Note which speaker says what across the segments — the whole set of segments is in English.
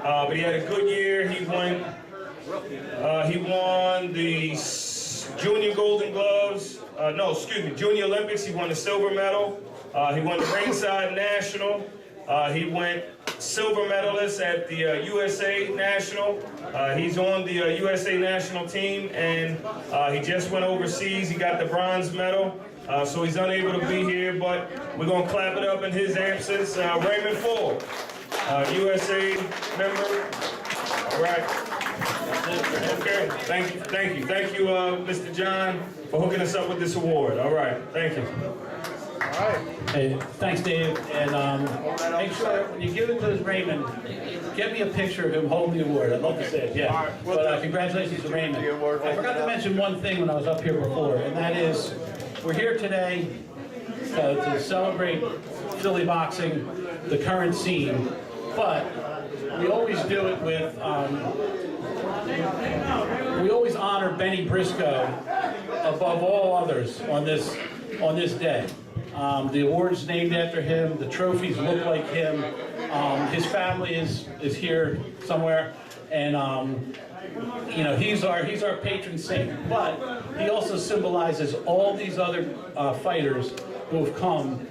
Speaker 1: but he had a good year. He won the Junior Golden Gloves. Junior Olympics. He won the silver medal. He won the Ringside National. He went silver medalist at the USA National. He's on the USA National team, and he just went overseas. He got the bronze medal, so he's unable to be here, but we're going to clap it up in his absence. Raymond Ford, USA member. All right. Okay, thank you, Mr. John, for hooking us up with this award. All right, thank you.
Speaker 2: Hey, thanks, Dave. And make sure when you give it to Raymond, get me a picture of him holding the award. I'd love to see it. Yeah. But congratulations to Raymond. I forgot to mention one thing when I was up here before, and that is we're here today to celebrate Philly boxing, the current scene, but we always do it with. We always honor Benny Briscoe above all others on this day. The award's named after him. The trophies look like him. His family is here somewhere, and you know, he's our patron saint. But he also symbolizes all these other fighters who have come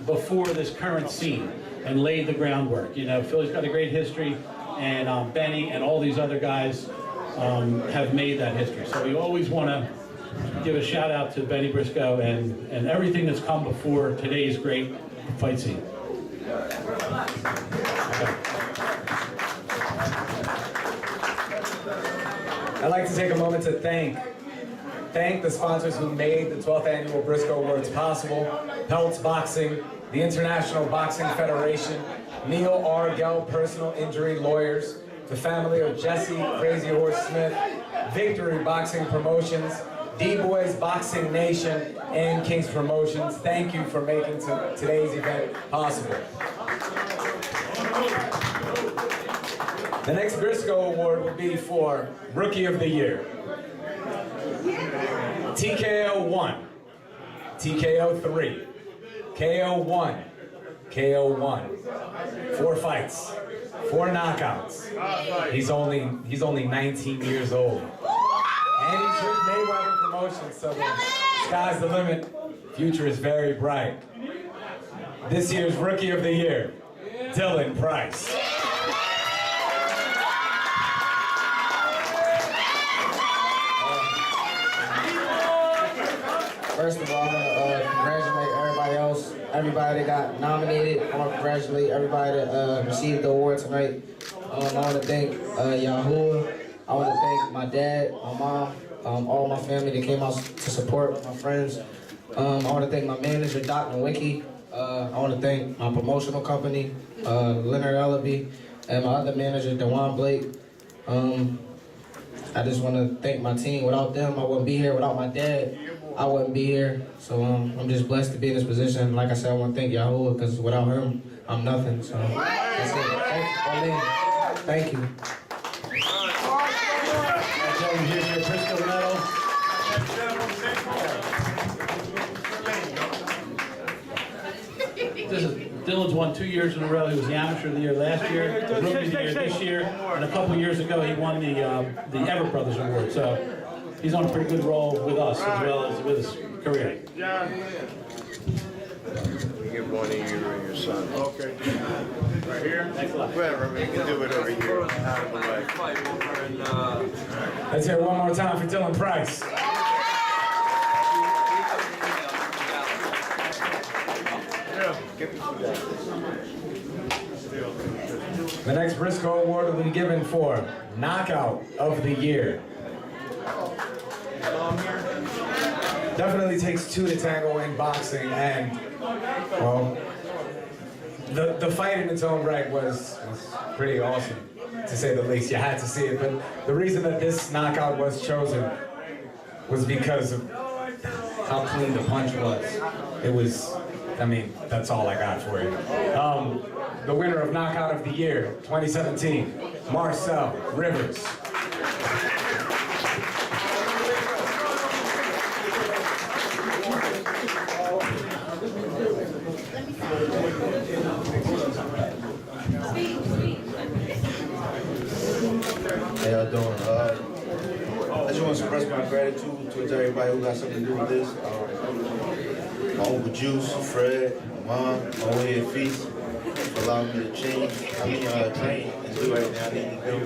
Speaker 2: before this current scene and laid the groundwork. You know, Philly's got a great history, and Benny and all these other guys have made that history. So we always want to give a shout out to Benny Briscoe and everything that's come before today's great fight scene.
Speaker 3: I'd like to take a moment to thank the sponsors who made the 12th Annual Briscoe Awards possible: Peltz Boxing, the International Boxing Federation, Neil R. Gell Personal Injury Lawyers, the family of Jesse Crazy Horse Smith, Victory Boxing Promotions, D-Boys Boxing Nation, and King's Promotions. Thank you for making today's event possible. The next Briscoe Award will be for Rookie of the Year. TKO 1, TKO 3, KO 1, KO 1. 4 fights, 4 knockouts. He's only 19 years old. And he's with Mayweather Promotions, so the sky's the limit. Future is very bright. This year's Rookie of the Year, Dylan Price.
Speaker 4: First of all, I want to congratulate everybody else, everybody that got nominated. I want to congratulate everybody that received the award tonight. I want to thank Yahuwah. I want to thank my dad, my mom, all my family that came out to support, my friends. I want to thank my manager, Dr. Wiki. I want to thank my promotional company, Leonard Ellaby, and my other manager, Dewan Blake. I just want to thank my team. Without them, I wouldn't be here. Without my dad, I wouldn't be here. So I'm just blessed to be in this position. Like I said, I want to thank Yahuwah, because without him, I'm nothing. So that's it. Thank you.
Speaker 2: Here's your Briscoe medal. Dylan's won 2 years in a row. He was the Amateur of the Year last year, the Rookie of the Year this year, and a couple years ago he won the Everett Brothers Award. So he's on a pretty good roll with us as well as with his career.
Speaker 5: We give one of you and your son.
Speaker 1: Okay. Right here?
Speaker 2: Thanks a lot.
Speaker 5: Whatever, we can do it over here. Out of the way.
Speaker 3: Let's hear it one more time for Dylan Price. The next Briscoe Award will be given for Knockout of the Year. Definitely takes 2 to tango in boxing, and well, the fight in its own right was pretty awesome, to say the least. You had to see it, but the reason that this knockout was chosen was because of how clean the punch was. It was, I mean, that's all I got for you. The winner of Knockout of the Year 2017, Marcel Rivers.
Speaker 6: towards everybody who got something to do with this. My Uncle Juice, Fred, my mom, my way at Feast, for allowing me to train and do everything I need to do.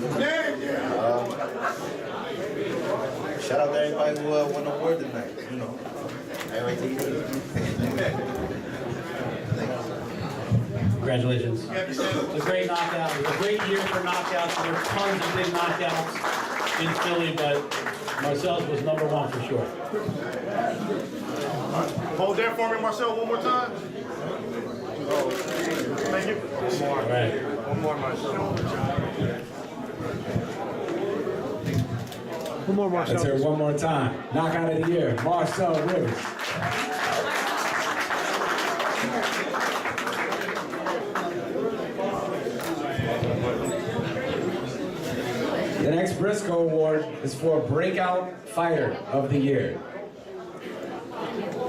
Speaker 6: Shout out to everybody who won the award tonight, you know. Everybody take it easy.
Speaker 2: Congratulations. It was a great knockout. It was a great year for knockouts. There were tons of big knockouts in Philly, but Marcel's was #1 for sure.
Speaker 7: Hold that for me, Marcel, one more time. Oh, thank you.
Speaker 2: All right.
Speaker 7: One more, Marcel. One more, Marcel.
Speaker 3: Let's hear it one more time. Knockout of the year, Marcel Rivers. The next Briscoe Award is for Breakout Fighter of the Year.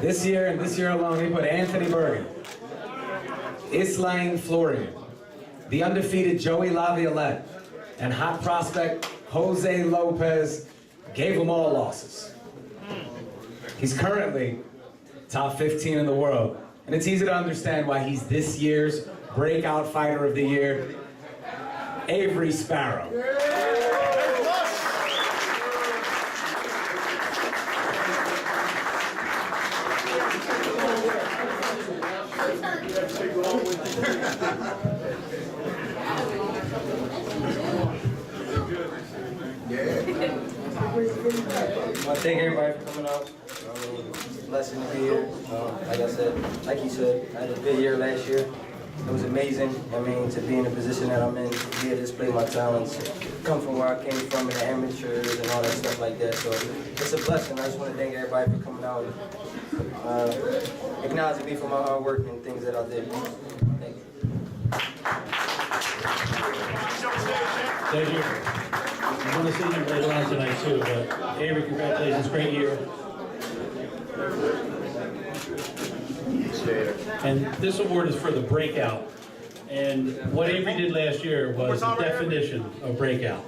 Speaker 3: This year, and this year alone, he put Anthony Bergen, Islaine Florian, the undefeated Joey Laviolette, and hot prospect Jose Lopez gave them all losses. He's currently top 15 in the world, and it's easy to understand why he's this year's Breakout Fighter of the Year, Avery Sparrow.
Speaker 8: I thank everybody for coming out. It's a blessing to be here. Like I said, like you said, I had a good year last year. It was amazing. I mean, to be in the position that I'm in, to be able to display my talents, come from where I came from in the amateurs and all that stuff like that. So it's a blessing. I just want to thank everybody for coming out and acknowledging me for my hard work and things that I did. Thank you.
Speaker 2: Thank you. I'm going to see you later on tonight too, but Avery, congratulations, great year. And this award is for the breakout. And what Avery did last year was the definition of breakout.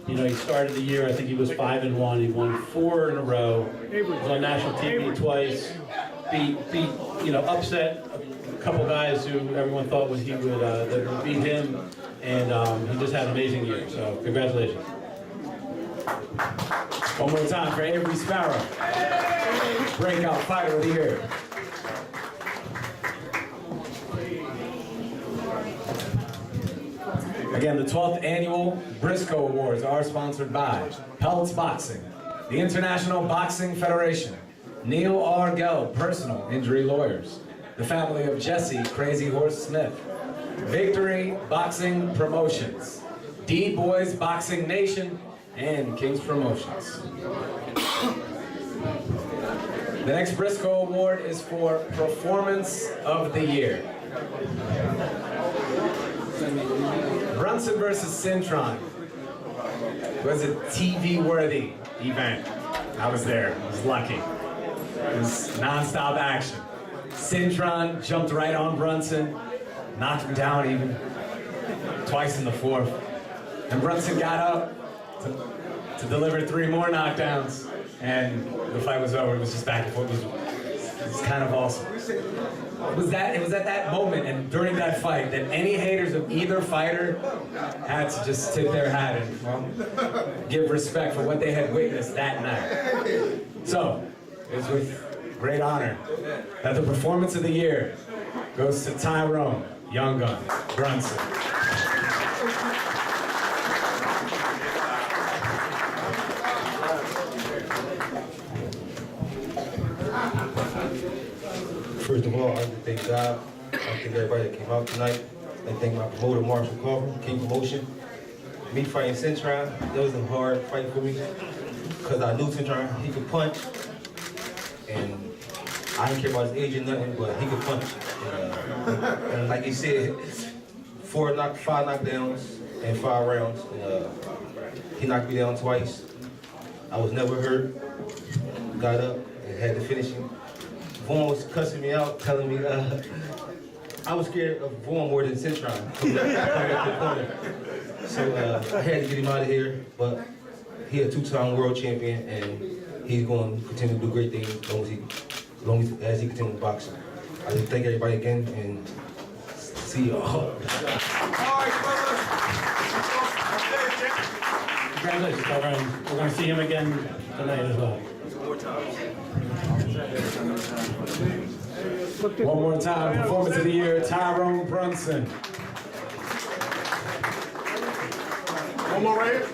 Speaker 2: You know, he started the year, I think he was 5-1. He won 4 in a row. He was on national TV twice. Upset a couple guys who everyone thought he would beat him. And he just had an amazing year. So congratulations.
Speaker 3: One more time for Avery Sparrow, Breakout Fighter of the Year. Again, the 12th annual Briscoe Awards are sponsored by Pelts Boxing, the International Boxing Federation, Neil R. Gell Personal Injury Lawyers, the family of Jesse Crazy Horse Smith, Victory Boxing Promotions, D-Boys Boxing Nation, and King's Promotions. The next Briscoe Award is for Performance of the Year. Brunson versus Cintron was a TV-worthy event. I was there. I was lucky. It was non-stop action. Cintron jumped right on Brunson, knocked him down even twice in the 4th. And Brunson got up to deliver 3 more knockdowns, and the fight was over. It was just back and forth. It was kind of awesome. It was at that moment and during that fight that any haters of either fighter had to just tip their hat and give respect for what they had witnessed that night. So, it was with great honor that the Performance of the Year goes to Tyrone Young Gun Brunson.
Speaker 6: First of all, I'd like to thank God. I thank everybody that came out tonight. I thank my promoter, Marshall Carver, King Promotion. Me fighting Cintron, that was a hard fight for me because I knew Cintron, he could punch. And I didn't care about his age or nothing, but he could punch. And like he said, 5 knockdowns in 5 rounds. He knocked me down twice. I was never hurt. Got up and had to finish him. Vaughn was cussing me out, telling me I was scared of Vaughn more than Cintron. So I had to get him out of here, but he a 2-time world champion, and he's going to continue to do great things as he continues boxing. I just thank everybody again and see y'all.
Speaker 7: All right, brothers.
Speaker 2: Congratulations, Tyrone. We're going to see him again tonight as well.
Speaker 3: One more time, performance of the year, Tyrone Brunson.
Speaker 7: One more right here.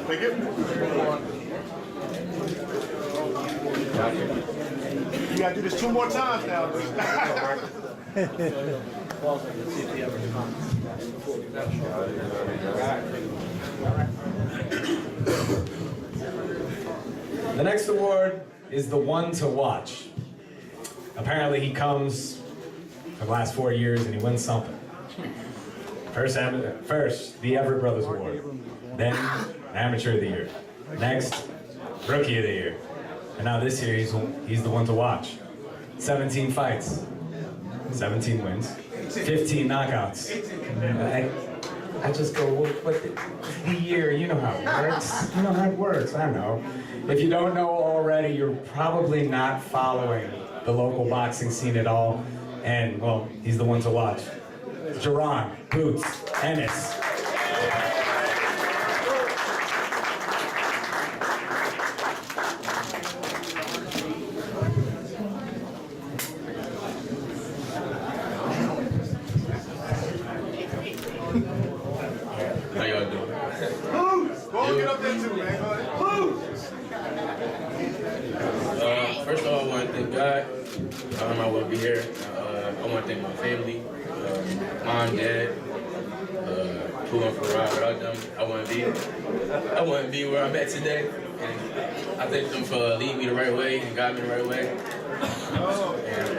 Speaker 7: Take it. You gotta do this 2 more times now.
Speaker 3: The next award is the one to watch. Apparently he comes for the last 4 years and he wins something. First, the Everett Brothers Award. Then, Amateur of the Year. Next, Rookie of the Year. And now this year, he's the one to watch. 17 fights, 17 wins, 15 knockouts. I just go, what the year, you know how it works. You know how it works, I know. If you don't know already, you're probably not following the local boxing scene at all. And, well, he's the one to watch. Jerron Boots Ennis.
Speaker 9: How y'all doing?
Speaker 7: Go on, get up there too, man. Go ahead.
Speaker 9: First of all, I want to thank God. I want to be here. I want to thank my family, mom, dad, who went for a ride without them. I wouldn't be where I'm at today. And I thank them for leading me the right way and guiding me the right way. And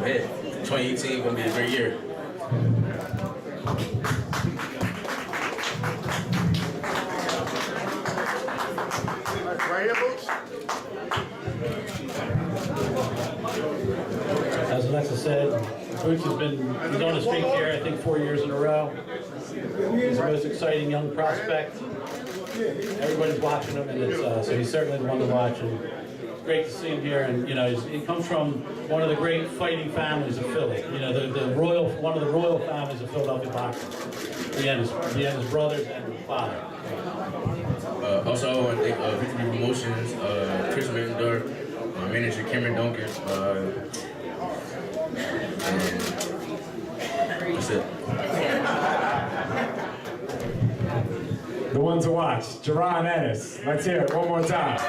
Speaker 9: yeah, 2018 gonna be a great year.
Speaker 7: Right here, Boots.
Speaker 2: As Alexa said, Boots he's on a streak here, I think 4 years in a row. He's the most exciting young prospect. Everybody's watching him, and so he's certainly the one to watch. And it's great to see him here. And you know, he comes from one of the great fighting families of Philly. You know, one of the royal families of Philadelphia boxing. He had his brothers and father.
Speaker 9: Also, I want to thank Victory Promotions, Chris Mittendorf, my manager Cameron Duncan, and that's it.
Speaker 3: The one to watch, Jerron Ennis. Let's hear it one more time.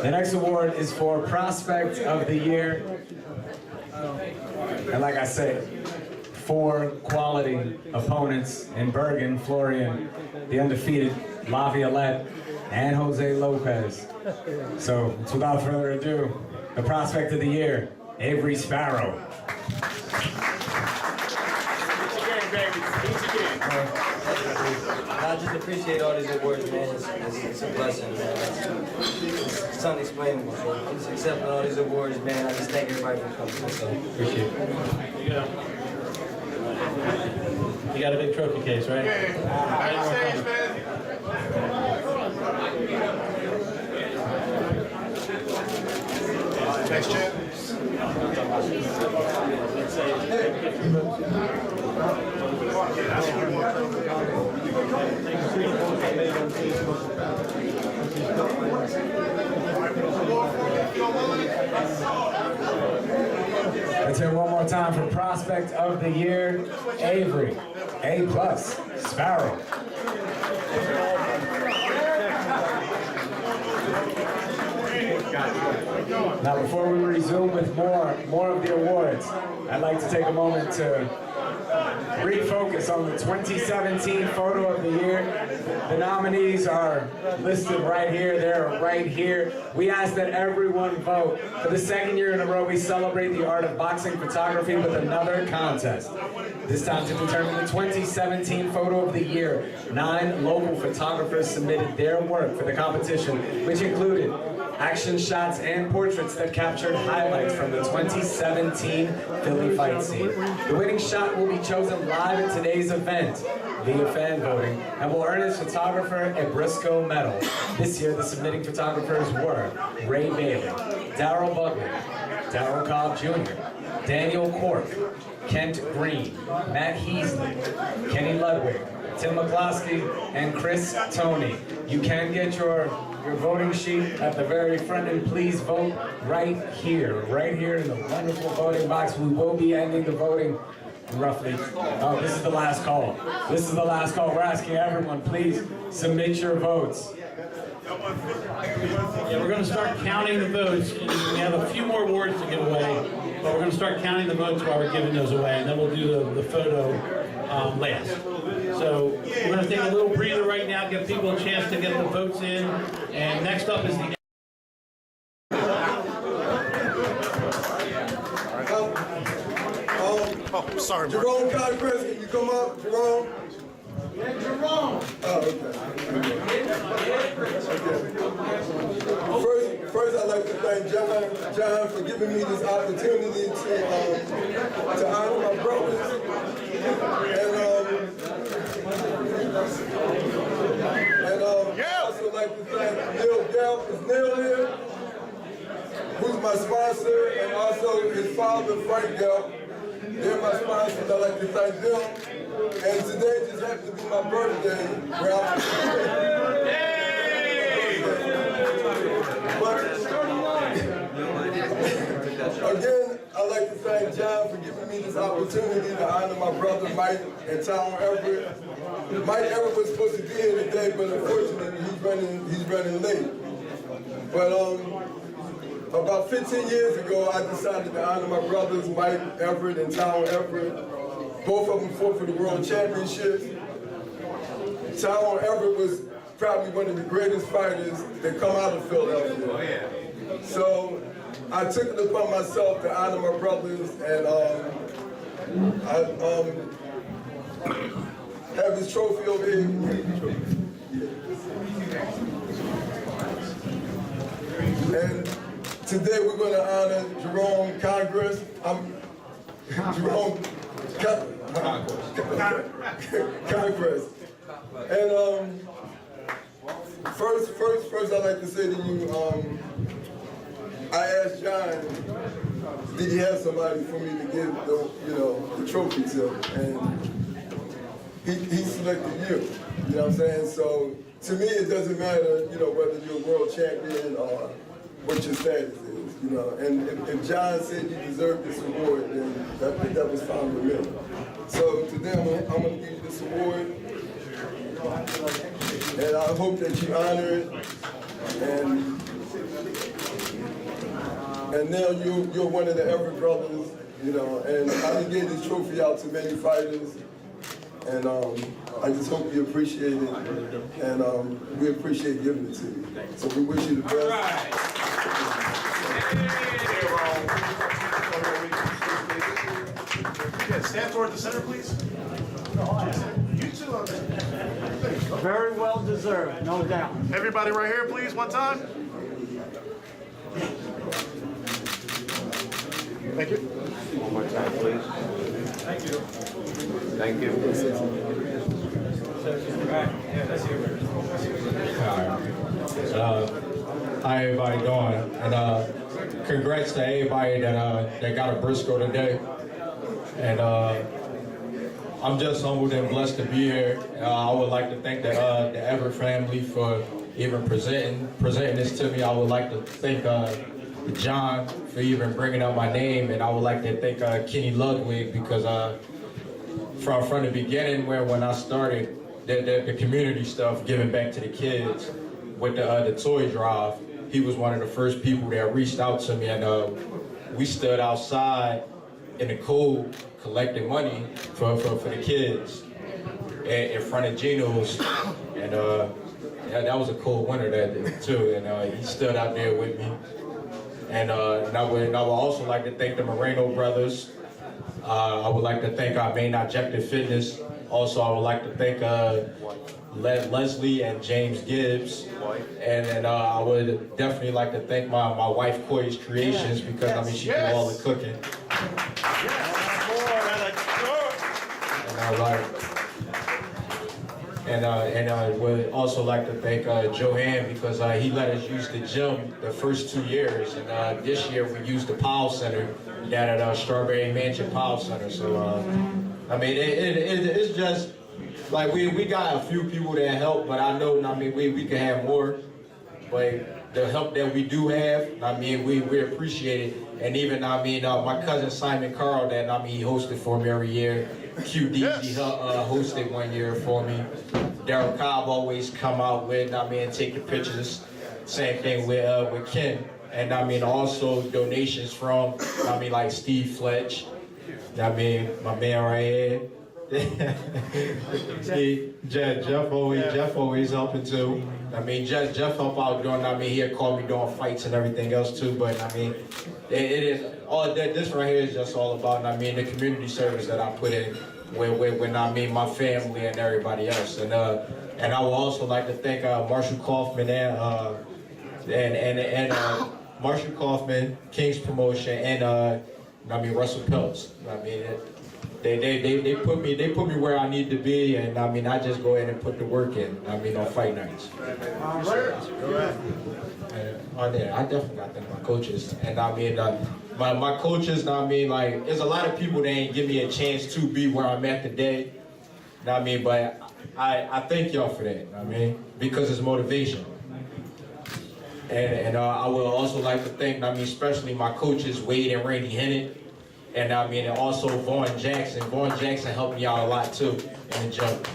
Speaker 3: The next award is for Prospect of the Year. And like I said, 4 quality opponents in Bergen, Florian, the undefeated Laviolette, and Jose Lopez. So, without further ado, the Prospect of the Year, Avery Sparrow.
Speaker 8: I just appreciate all these awards, man. It's a blessing, man. It's unexplainable. So I'm just accepting all these awards, man. I just thank everybody for coming. So appreciate it.
Speaker 2: You got a big trophy case, right?
Speaker 7: Backstage, man. Next champ.
Speaker 3: Let's hear one more time for Prospect of the Year, Avery, A+, Sparrow. Now, before we resume with more of the awards, I'd like to take a moment to refocus on the 2017 Photo of the Year. The nominees are listed right here. They're right here. We ask that everyone vote. For the second year in a row, we celebrate the art of boxing photography with another contest. This time to determine the 2017 Photo of the Year. 9 local photographers submitted their work for the competition, which included action shots and portraits that captured highlights from the 2017 Philly fight scene. The winning shot will be chosen live at today's event via fan voting and will earn its photographer a Briscoe medal. This year, the submitting photographers were Ray Bailey, Darryl Butler, Darryl Cobb Jr., Daniel Cork, Kent Green, Matt Heasley, Kenny Ludwig, Tim McCloskey, and Chris Toney. You can get your voting sheet at the very front, and please vote right here in the wonderful voting box. We will be ending the voting roughly. Oh, this is the last call. This is the last call. We're asking everyone, please submit your votes.
Speaker 2: Yeah, we're going to start counting the votes. And we have a few more awards to give away, but we're going to start counting the votes while we're giving those away, and then we'll do the photo last. So we're going to take a little breather right now, give people a chance to get the votes in, and next up is the...
Speaker 7: Oh, sorry.
Speaker 10: Jerome Conquest, can you come up, Jerome? Yeah, Jerome. Oh, okay. First, I'd like to thank John for giving me this opportunity to honor my brothers. And I'd also like to thank Neil Galp. Is Neil here? Who's my sponsor, and also his father, Frank Galp. They're my sponsors. I'd like to thank them. And today just happened to be my birthday. Again, I'd like to thank John for giving me this opportunity to honor my brother Mike and Tom Everett. Mike Everett was supposed to be here today, but unfortunately he's running late. But about 15 years ago, I decided to honor my brothers, Mike Everett and Tom Everett. Both of them fought for the World Championships. Tom Everett was probably one of the greatest fighters that come out of Philadelphia. So I took it upon myself to honor my brothers, and I have this trophy over here. And today we're going to honor Jerome Congress. Jerome Congress. And first I'd like to say to you, I asked John, did he have somebody for me to give the trophy to? And he selected you. You know what I'm saying? So to me, it doesn't matter, whether you're a world champion or what your status is, And if John said you deserved this award, then that was fine with me. So today I'm going to give you this award, and I hope that you honor it. And now you're one of the Everett brothers, And I gave this trophy out to many fighters. And I just hope you appreciate it, and we appreciate giving it to you. So we wish you the best. All right.
Speaker 7: Yeah, stand toward the center, please. You two are
Speaker 11: Very well deserved, no doubt.
Speaker 7: Everybody right here, please, one time. Thank you.
Speaker 5: One more time, please.
Speaker 7: Thank you.
Speaker 5: Thank you.
Speaker 12: How everybody doing? And congrats to everybody that got a Briscoe today. And I'm just humbled and blessed to be here. I would like to thank the Everett family for even presenting this to me. I would like to thank John for even bringing up my name, and I would like to thank Kenny Ludwig because from the beginning, when I started the community stuff, giving back to the kids with the toy drive, he was one of the first people that reached out to me, and we stood outside in the cold collecting money for the kids in front of Geno's, and yeah, that was a cold winter that day too, and he stood out there with me. And I would also like to thank the Moreno brothers. I would like to thank our main objective fitness. Also, I would like to thank Leslie and James Gibbs. And then I would definitely like to thank my wife, Koya's Creations, because I mean, she do all the cooking. And I would also like to thank Joanne, because he let us use the gym the first 2 years, and this year we used the Powell Center down at Strawberry Mansion Powell Center. So I mean, it's just like we got a few people that help, but I know, I mean, we can have more. But the help that we do have, I mean, we appreciate it. And even, I mean, my cousin Simon Carl, that I mean, he hosted for me every year. QDZ hosted 1 year for me. Daryl Cobb always come out with, I mean, take the pictures. Same thing with Ken. And I mean, also donations from, I mean, like Steve Fletch. I mean, my man right here. See, Jeff always helping too. I mean, Jeff help out doing, I mean, he'll call me doing fights and everything else too, but I mean, it is, all that, this right here is just all about, I mean, the community service that I put in when I mean, my family and everybody else. And I would also like to thank Marshall Kaufman and Marshall Kaufman, King's Promotion, and I mean, Russell Peltz. I mean, they put me where I need to be, and I mean, I just go ahead and put the work in. I mean, on fight nights. I definitely got to thank my coaches, and I mean, my coaches. I mean, like, there's a lot of people that ain't give me a chance to be where I'm at today. I mean, but I thank y'all for that. I mean, because it's motivation. And I would also like to thank, I mean, especially my coaches, Wade and Randy Hennett. And I mean, and also Vaughn Jackson. Vaughn Jackson helped me out a lot too in the jump.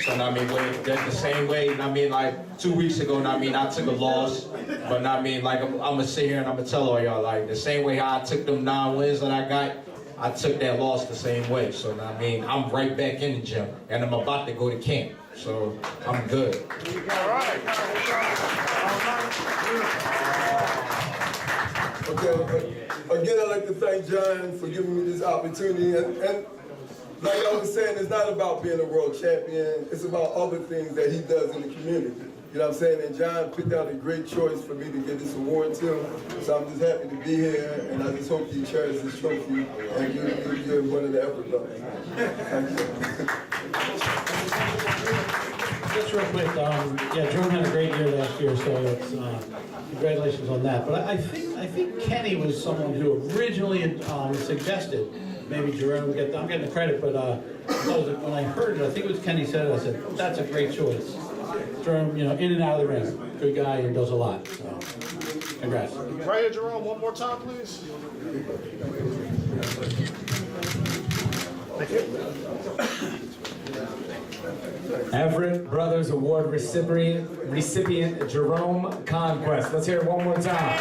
Speaker 12: So I mean, the same way. I mean, like 2 weeks ago, I mean, I took a loss, but I mean, like I'm gonna sit here and I'm gonna tell all y'all, like the same way how I took them 9 wins that I got, I took that loss the same way. So I mean, I'm right back in the gym, and I'm about to go to camp. So I'm good.
Speaker 7: All right.
Speaker 10: Okay, again, I'd like to thank John for giving me this opportunity. And like I was saying, it's not about being a world champion. It's about other things that he does in the community. You know what I'm saying? And John picked out a great choice for me to give this award to. So I'm just happy to be here, and I just hope you cherish this trophy and you're one of the effort brothers. Thank you.
Speaker 2: Just real quick, yeah, Jerome had a great year last year, so it's, congratulations on that. But I think Kenny was someone who originally suggested maybe Jerome get. I'm getting the credit, but when I heard it, I think it was Kenny said it. I said that's a great choice. Jerome, you know, in and out of the ring, good guy and does a lot. So, congrats.
Speaker 7: Right here, Jerome, one more time, please. Thank you.
Speaker 3: Everett Brothers Award recipient Jerome Conquest. Let's hear it one more time.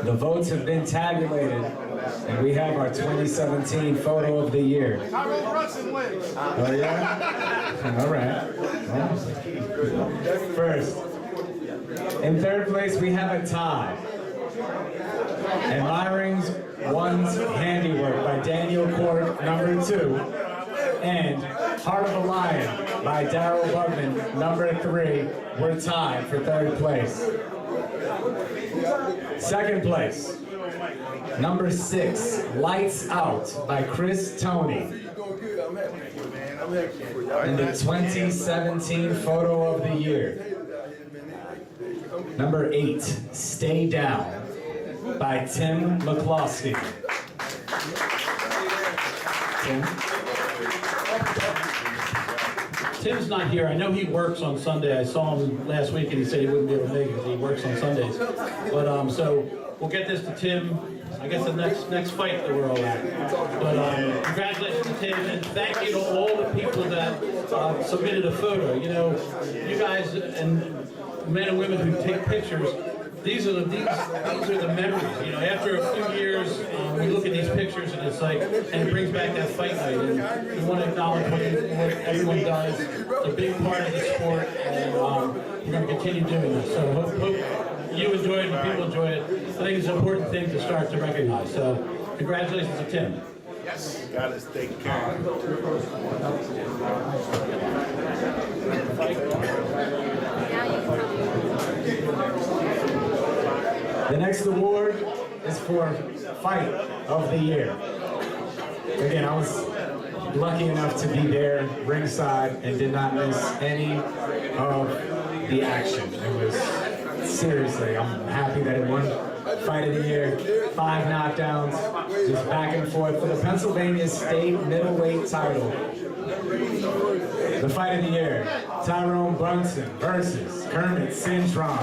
Speaker 3: The votes have been tabulated, and we have our 2017 photo of the year. Oh yeah? All right. First, in third place, we have a tie. Admiring One's Handiwork by Daniel Cork, number 2. And Heart of a Lion by Darryl Bugman, number 3. We're tied for third place. Second place, number 6, Lights Out by Chris Toney. And the 2017 photo of the year. Number 8, Stay Down by Tim McCloskey. Tim?
Speaker 2: Tim's not here. I know he works on Sunday. I saw him last week and he said he wouldn't be able to make it. He works on Sundays. But so we'll get this to Tim. I guess the next fight that we're all at. But congratulations to Tim, and thank you to all the people that submitted a photo. You know, you guys and men and women who take pictures. These are the memories. You know, after a few years, we look at these pictures and it's like, and it brings back that fight night. And we want to acknowledge what everyone does. It's a big part of the sport, and we're going to continue doing this. So hope you enjoy it and people enjoy it. I think it's an important thing to start to recognize. So congratulations to Tim.
Speaker 7: Yes. Got us taken care of.
Speaker 3: The next award is for Fight of the Year. Again, I was lucky enough to be there ringside and did not miss any of the action. It was, seriously, I'm happy that it won Fight of the Year. 5 knockdowns, just back and forth for the Pennsylvania State Middleweight title. The Fight of the Year, Tyrone Brunson versus Kermit Cintron.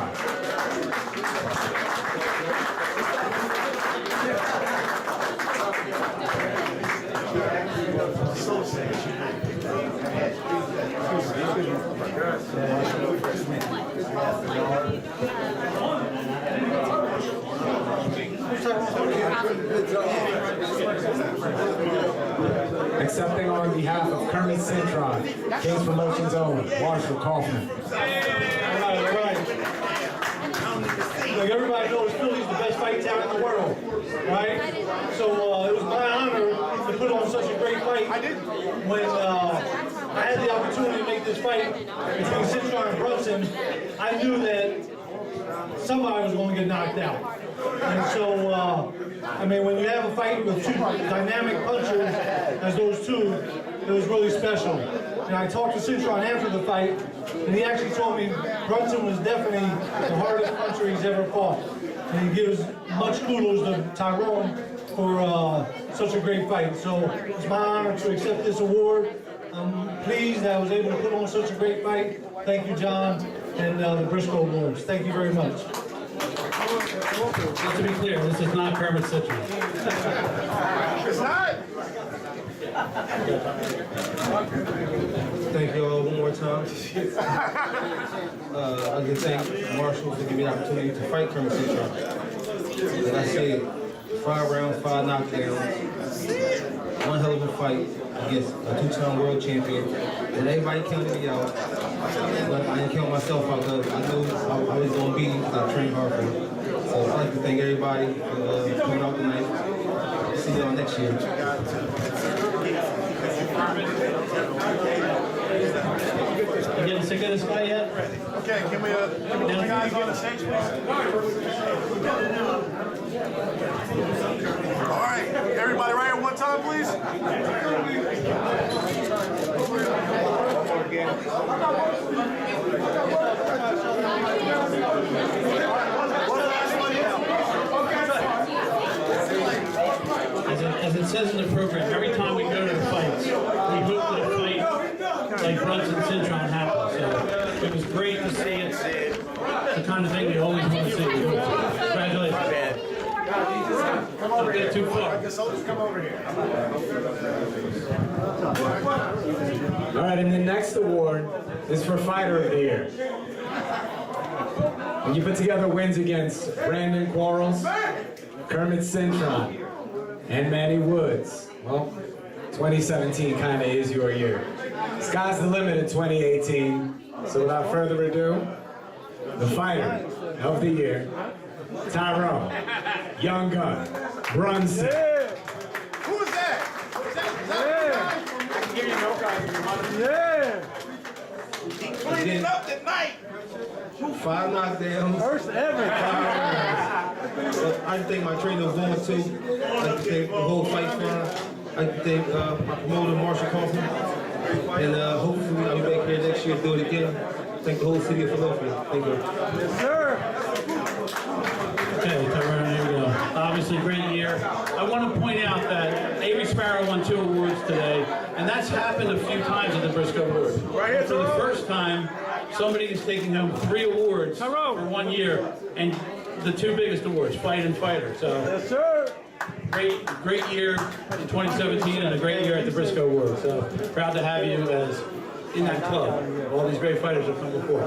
Speaker 3: Accepting on behalf of Kermit Cintron, King's Promotions own, Marshall Kaufman.
Speaker 13: All right. Like everybody knows, Philly's the best fight town in the world, right? So it was my honor to put on such a great fight. When I had the opportunity to make this fight between Cintron and Brunson, I knew that somebody was going to get knocked out. And so, I mean, when you have a fight with 2 dynamic punchers, as those 2, it was really special. And I talked to Cintron after the fight, and he actually told me Brunson was definitely the hardest puncher he's ever fought. And he gives much kudos to Tyrone for such a great fight. So it's my honor to accept this award. I'm pleased that I was able to put on such a great fight. Thank you, John, and the Briscoe Awards. Thank you very much.
Speaker 2: Just to be clear, this is not Kermit Cintron.
Speaker 7: It's not.
Speaker 6: Thank you all one more time. I can thank Marshall for giving me the opportunity to fight Kermit Cintron. Like I said, 5 rounds, 5 knockdowns, one hell of a fight against a 2-time world champion. And everybody counted me out, but I didn't count myself out because I knew I was going to be, I trained hard for it. So I'd like to thank everybody for coming out tonight. See y'all next year.
Speaker 2: You getting sick of this guy yet?
Speaker 7: Okay, can we the guys on the stage, please? All right, everybody right at one time, please.
Speaker 2: As it says in the program, every time we go to the fights, we hope that a fight like Brunson Cintron happens. So it was great to see it. It's the kind of thing we always want to see. Congratulations. Don't get too far.
Speaker 7: The soldiers come over here.
Speaker 3: All right, and the next award is for Fighter of the Year. And you put together wins against Brandon Quarles, Kermit Cintron, and Manny Woods. Well, 2017 kind of is your year. Sky's the limit in 2018. So without further ado, the Fighter of the Year, Tyrone, Young Gun, Brunson.
Speaker 7: Yeah. Who is that? Is that I can give you no copy. Yeah. He cleaned it up tonight.
Speaker 6: 5 knockdowns.
Speaker 13: First ever.
Speaker 6: 5 rounds. I think my trainer was going to. I like to thank the whole fight firm. I like to thank my promoter, Marshall Kaufman. And hopefully I'll be back here next year to do it again. Thank the whole city of Philadelphia. Thank you.
Speaker 13: Yes, sir.
Speaker 2: Okay, Tyrone, here we go. Obviously, great year. I want to point out that Avery Sparrow won 2 awards today, and that's happened a few times at the Briscoe Awards. But for the first time, somebody is taking home 3 awards for 1 year, and the 2 biggest awards, Fight and Fighter. So,
Speaker 11: Yes, sir.
Speaker 2: great year in 2017 and a great year at the Briscoe Awards. So proud to have you as in that club. All these great fighters have come before.